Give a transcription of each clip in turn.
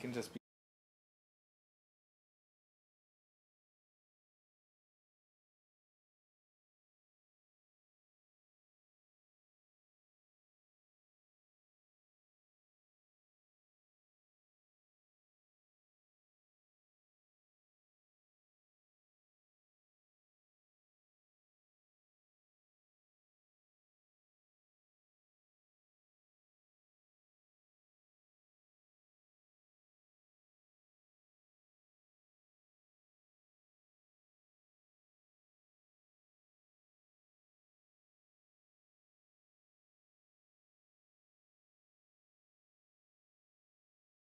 can just be.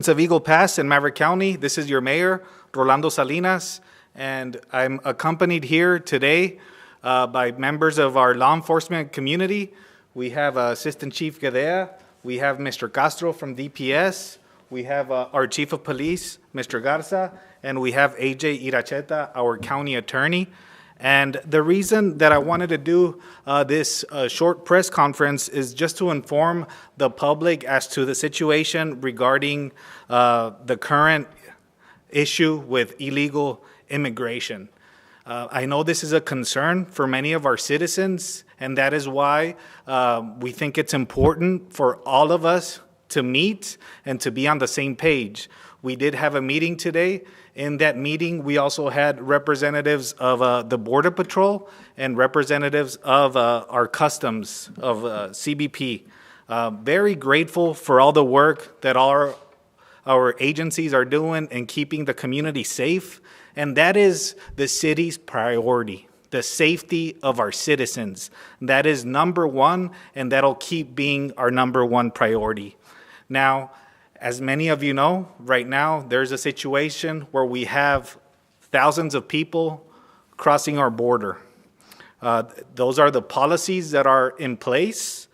Of Eagle Pass in Maverick County. This is your mayor, Rolando Salinas, and I'm accompanied here today by members of our law enforcement community. We have Assistant Chief Gadea, we have Mr. Castro from DPS, we have our Chief of Police, Mr. Garza, and we have AJ Iracheta, our county attorney. And the reason that I wanted to do this short press conference is just to inform the public as to the situation regarding the current issue with illegal immigration. I know this is a concern for many of our citizens, and that is why we think it's important for all of us to meet and to be on the same page. We did have a meeting today. In that meeting, we also had representatives of the Border Patrol and representatives of our customs of CBP. Very grateful for all the work that our agencies are doing in keeping the community safe. And that is the city's priority, the safety of our citizens. That is number one, and that'll keep being our number one priority. Now, as many of you know, right now there's a situation where we have thousands of people crossing our border. Those are the policies that are in place.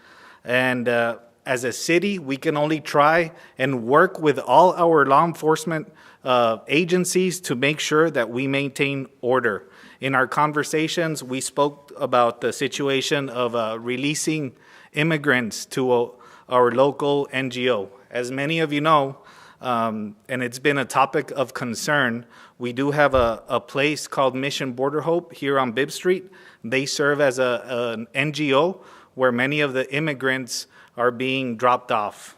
And as a city, we can only try and work with all our law enforcement agencies to make sure that we maintain order. In our conversations, we spoke about the situation of releasing immigrants to our local NGO. As many of you know, and it's been a topic of concern, we do have a place called Mission Border Hope here on Bibb Street. They serve as an NGO where many of the immigrants are being dropped off.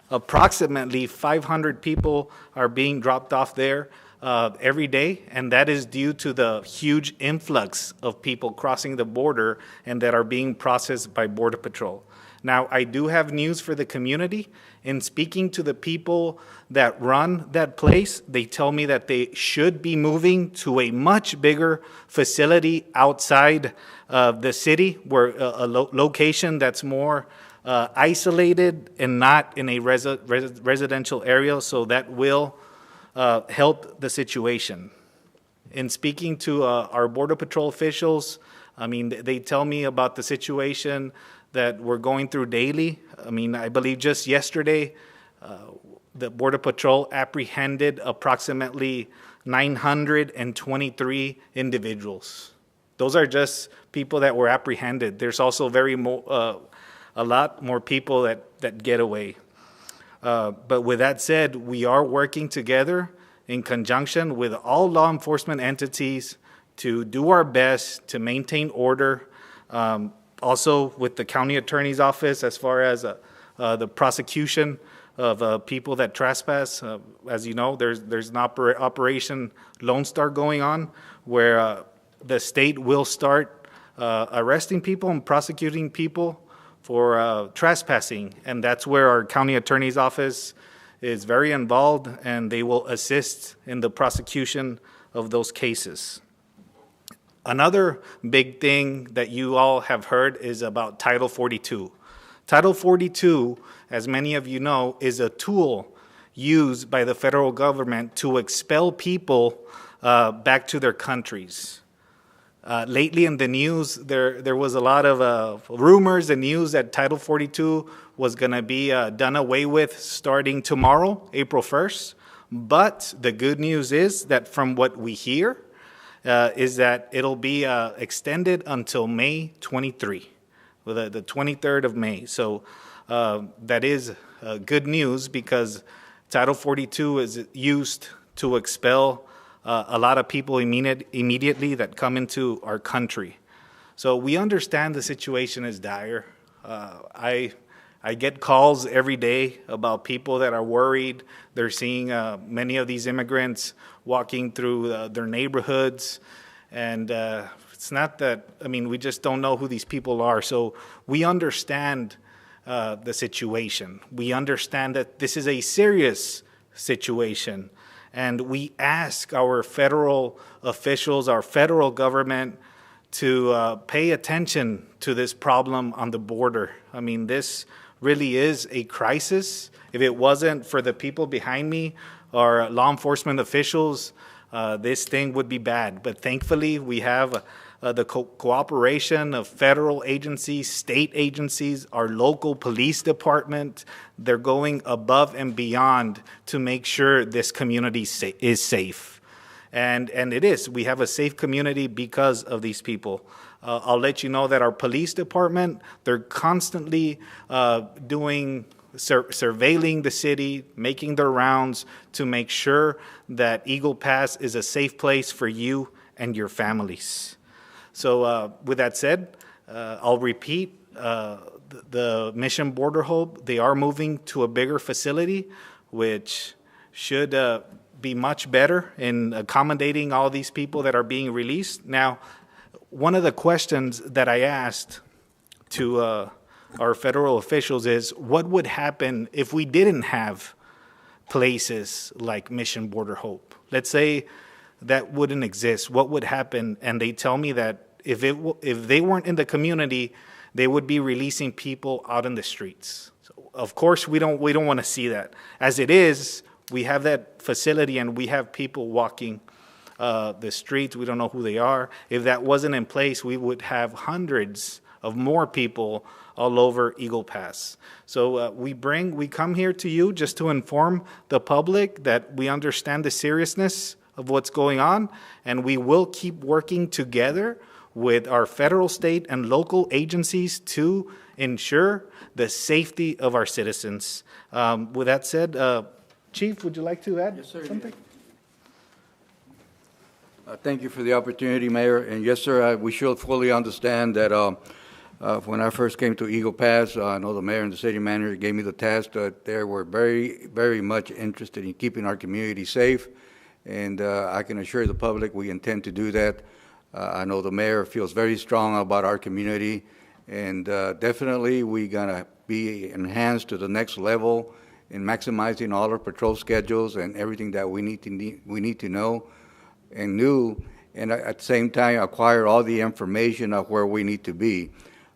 Approximately 500 people are being dropped off there every day, and that is due to the huge influx of people crossing the border and that are being processed by Border Patrol. Now, I do have news for the community. In speaking to the people that run that place, they tell me that they should be moving to a much bigger facility outside of the city, where a location that's more isolated and not in a residential area, so that will help the situation. In speaking to our Border Patrol officials, I mean, they tell me about the situation that we're going through daily. I mean, I believe just yesterday, the Border Patrol apprehended approximately 923 individuals. Those are just people that were apprehended. There's also a lot more people that get away. But with that said, we are working together in conjunction with all law enforcement entities to do our best to maintain order. Also with the county attorney's office as far as the prosecution of people that trespass. As you know, there's an Operation Lone Star going on where the state will start arresting people and prosecuting people for trespassing. And that's where our county attorney's office is very involved, and they will assist in the prosecution of those cases. Another big thing that you all have heard is about Title 42. Title 42, as many of you know, is a tool used by the federal government to expel people back to their countries. Lately in the news, there was a lot of rumors and news that Title 42 was going to be done away with starting tomorrow, April 1st. But the good news is that from what we hear, is that it'll be extended until May 23, the 23rd of May. So that is good news because Title 42 is used to expel a lot of people immediately that come into our country. So we understand the situation is dire. I get calls every day about people that are worried. They're seeing many of these immigrants walking through their neighborhoods. And it's not that, I mean, we just don't know who these people are. So we understand the situation. We understand that this is a serious situation. And we ask our federal officials, our federal government, to pay attention to this problem on the border. I mean, this really is a crisis. If it wasn't for the people behind me, or law enforcement officials, this thing would be bad. But thankfully, we have the cooperation of federal agencies, state agencies, our local police department. They're going above and beyond to make sure this community is safe. And it is. We have a safe community because of these people. I'll let you know that our police department, they're constantly surveilling the city, making their rounds to make sure that Eagle Pass is a safe place for you and your families. So with that said, I'll repeat, the Mission Border Hope, they are moving to a bigger facility, which should be much better in accommodating all these people that are being released. Now, one of the questions that I asked to our federal officials is, what would happen if we didn't have places like Mission Border Hope? Let's say that wouldn't exist. What would happen? And they tell me that if they weren't in the community, they would be releasing people out in the streets. So of course, we don't want to see that. As it is, we have that facility and we have people walking the streets. We don't know who they are. If that wasn't in place, we would have hundreds of more people all over Eagle Pass. So we come here to you just to inform the public that we understand the seriousness of what's going on, and we will keep working together with our federal, state, and local agencies to ensure the safety of our citizens. With that said, Chief, would you like to add something? Thank you for the opportunity, Mayor. And yes, sir, we should fully understand that when I first came to Eagle Pass, I know the mayor and the city manager gave me the task that they were very, very much interested in keeping our community safe. And I can assure the public we intend to do that. I know the mayor feels very strong about our community, and definitely we're going to be enhanced to the next level in maximizing all our patrol schedules and everything that we need to know and do, and at the same time acquire all the information of where we need to be.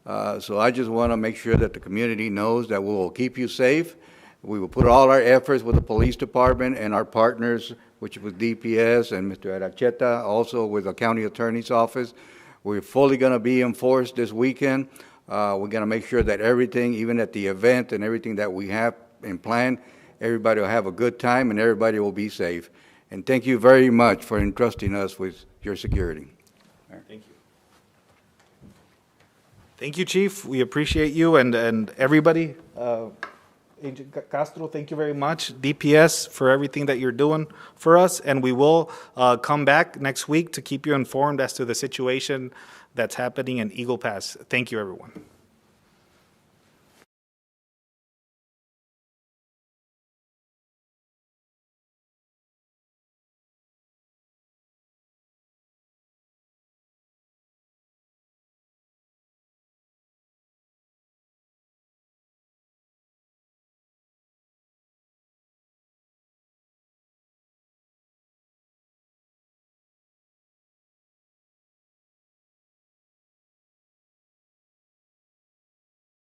So I just want to make sure that the community knows that we will keep you safe. We will put all our efforts with the police department and our partners, which was DPS and Mr. Aracheta, also with the county attorney's office. We're fully going to be enforced this weekend. We're going to make sure that everything, even at the event and everything that we have in plan, everybody will have a good time and everybody will be safe. And thank you very much for entrusting us with your security. Thank you. Thank you, Chief. We appreciate you and everybody. Agent Castro, thank you very much. DPS for everything that you're doing for us. And we will come back next week to keep you informed as to the situation that's happening in Eagle Pass. Thank you, everyone.